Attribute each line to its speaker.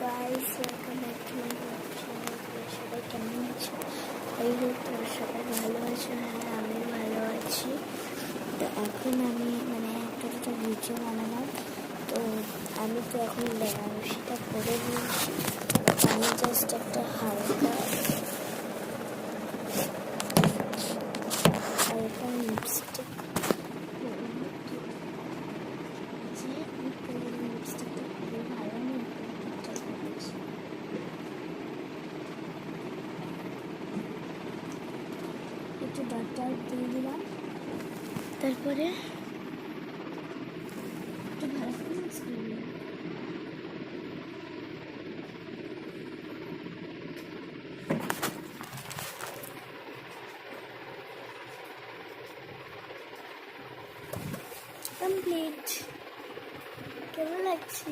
Speaker 1: Guys, welcome back to my channel. সবাই কেমন আছো? আই হোপ তোমরা সবাই ভালো আছো। হ্যাঁ, আমি ভালো আছি। তো এখন আমি একটা দুটো ভিডিও বানালাম। তো আমি তো এখন বেনারসিটা করে দিয়েছি। আমি জাস্ট একটা হালকা লিপস্টিক লিপস্টিকটা খুবই ভালো। আমি একটু বাটার দিয়ে দিলাম, তারপরে একটু ভালো করে মিক্স করে দিলাম। কমপ্লিট। কেমন লাগছে?